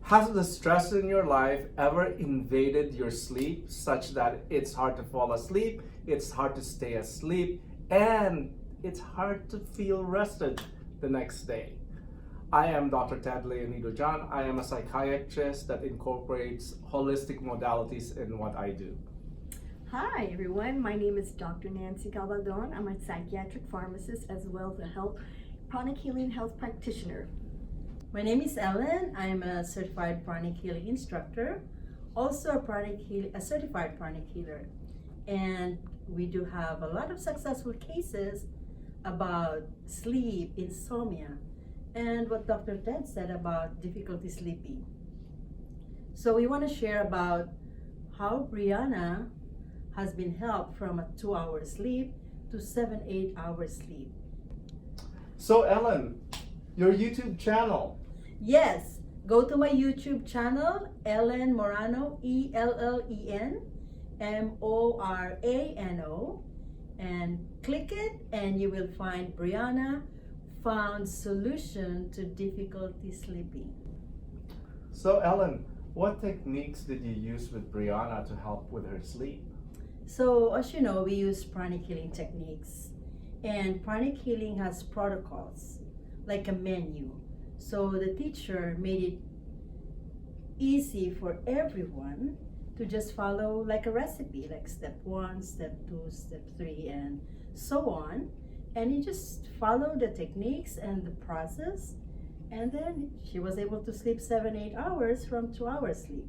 Has the stress in your life ever invaded your sleep such that it's hard to fall asleep, it's hard to stay asleep, and it's hard to feel rested the next day? I am Dr. Ted Leonido John. I am a psychiatrist that incorporates holistic modalities in what I do. Hi everyone, my name is Dr. Nancy Galvaldon. I'm a psychiatric pharmacist as well as a Pranic Healing Health practitioner. My name is Ellen. I'm a certified Pranic Healing instructor, also a certified Pranic healer. And we do have a lot of successful cases about sleep, insomnia, and what Dr. Ted said about difficulty sleeping. So we want to share about how Brianna has been helped from a 2-hour sleep to 7-8 hours sleep. So Ellen, your YouTube channel. Yes, go to my YouTube channel, Ellen Morano, ELLEN MORANO, and click it and you will find Brianna found solution to difficulty sleeping. So Ellen, what techniques did you use with Brianna to help with her sleep? So as you know, we use Pranic Healing Techniques, and Pranic Healing has protocols like a menu. So the teacher made it easy for everyone to just follow like a recipe, like step 1, step 2, step 3, and so on. And you just follow the techniques and the process, and then she was able to sleep 7-8 hours from 2 hours sleep.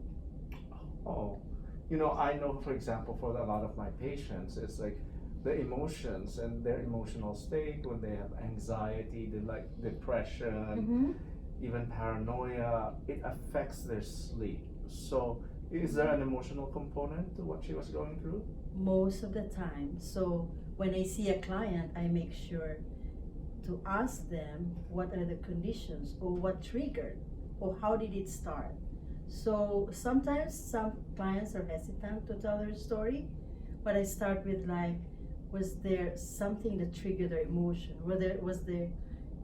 Oh, you know, I know, for example, for a lot of my patients, it's like the emotions and their emotional state when they have anxiety, they like depression, even paranoia, it affects their sleep. So is there an emotional component to what she was going through? Most of the time. So when I see a client, I make sure to ask them what are the conditions or what triggered or how did it start. So sometimes some clients are hesitant to tell their story, but I start with like, was there something that triggered their emotion? Was there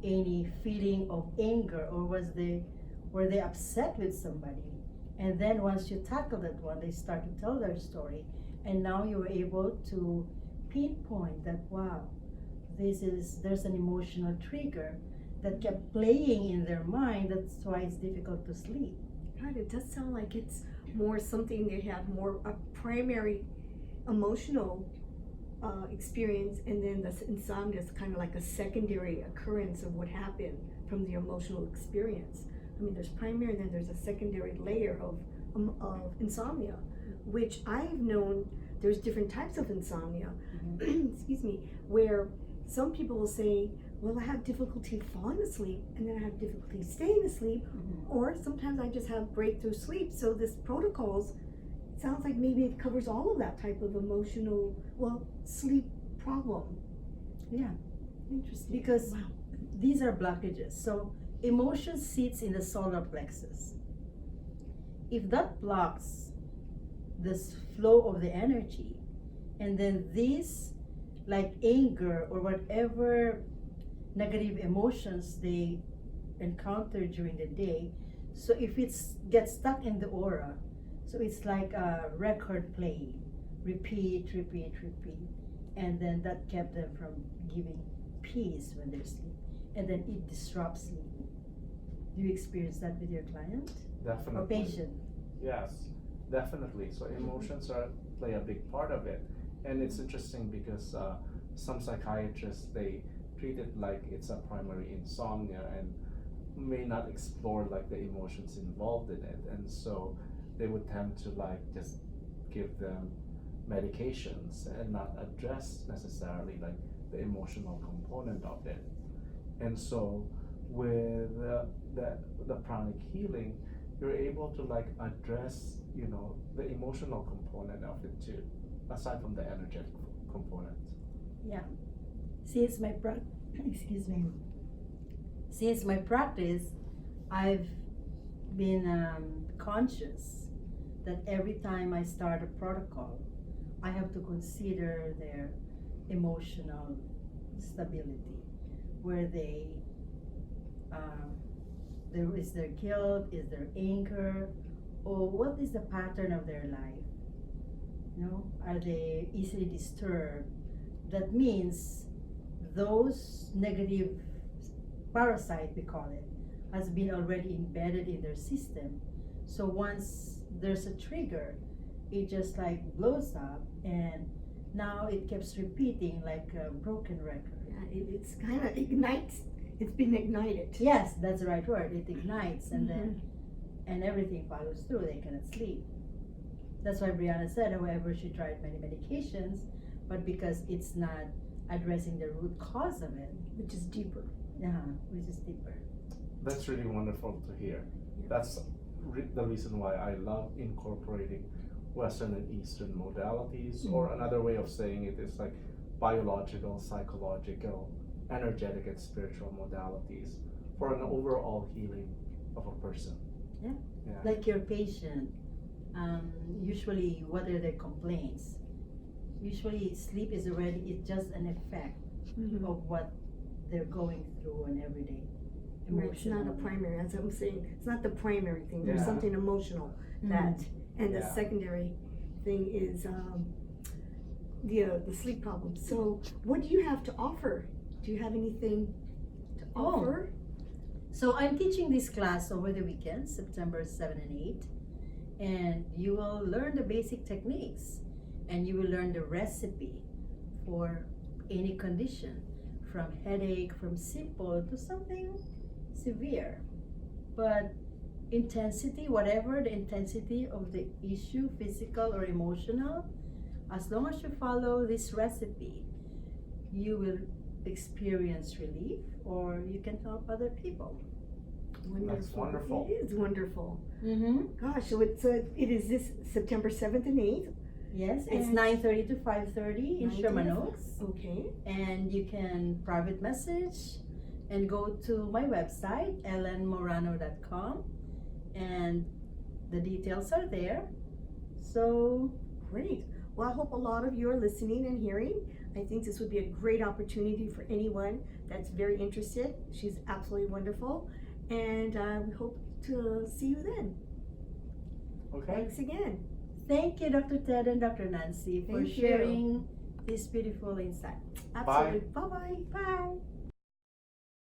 any feeling of anger, or were they upset with somebody? And then once you tackle that one, they start to tell their story, and now you were able to pinpoint that, wow, there's an emotional trigger that kept playing in their mind. That's why it's difficult to sleep. God, it does sound like it's more something they have more a primary emotional experience, and then the insomnia is kind of like a secondary occurrence of what happened from the emotional experience. I mean, there's primary and then there's a secondary layer of insomnia, which I've known there's different types of insomnia, excuse me, where some people will say, well, I have difficulty falling asleep and then I have difficulty staying asleep, or sometimes I just have breakthrough sleep. So this protocols, it sounds like maybe it covers all of that type of emotional, sleep problem. Yeah. Interesting. Because wow. These are blockages. So emotion sits in the solar plexus. If that blocks this flow of the energy, and then these like anger or whatever negative emotions they encounter during the day, so if it gets stuck in the aura, so it's like a record playing, repeat, and then that kept them from giving peace when they're asleep, and then it disrupts sleeping. Do you experience that with your client? Definitely. Or patient? Yes, definitely. So emotions play a big part of it, and it's interesting because some psychiatrists, they treat it like it's a primary insomnia and may not explore like the emotions involved in it, and so they would tend to like just give them medications and not address necessarily like the emotional component of it. And so with the pranic healing, you're able to like address, you know, the emotional component of it too, aside from the energetic component. Yeah. Since my Since my practice, I've been conscious that every time I start a protocol, I have to consider their emotional stability, where is there guilt, is there anger, or what is the pattern of their life? Are they easily disturbed? That means those negative parasite, we call it, has been already embedded in their system. So once there's a trigger, it just like blows up, and now it keeps repeating like a broken record. Yeah, it's kind of ignites. It's been ignited. Yes, that's the right word. It ignites, and then and everything follows through. They cannot sleep. That's why Brianna said, however, she tried many medications, but because it's not addressing the root cause of it, Which is deeper. which is deeper. That's really wonderful to hear. That's the reason why I love incorporating Western and Eastern modalities, or another way of saying it is like biological, psychological, energetic, and spiritual modalities for an overall healing of a person. Yeah. Yeah. Like your patient, usually what are their complaints? Usually sleep is already, it's just an effect of what they're going through an everyday Right, it's not a emotional. primary, as I'm saying, it's not the primary thing. There's Yeah. something emotional that, and the Yeah. secondary thing is the sleep problem. So, what do you have to offer? Do you have anything to offer? So I'm teaching this class over the weekend, September 7 and 8, and you will learn the basic techniques, and you will learn the recipe for any condition, from headache, from simple to something severe. But intensity, whatever the intensity of the issue, physical or emotional, as long as you follow this recipe, you will experience relief, or you can help other people. That's wonderful. It is wonderful. Mm-hmm. Gosh, so it is this September 7th and 8th. Yes, it's And- 9:30 to 5:30 in 9 to Sherman 5. Oaks, Okay. and you can private message and go to my website ellenmorano.com, and the details are there. So Great. Well, I hope a lot of you are listening and hearing. I think this would be a great opportunity for anyone that's very interested. She's absolutely wonderful. And we hope to see you then. Okay. Thanks again. thank you, Dr. Ted and Dr. Nancy, for Thank you. sharing this beautiful insight. Absolutely. Bye-bye. Bye.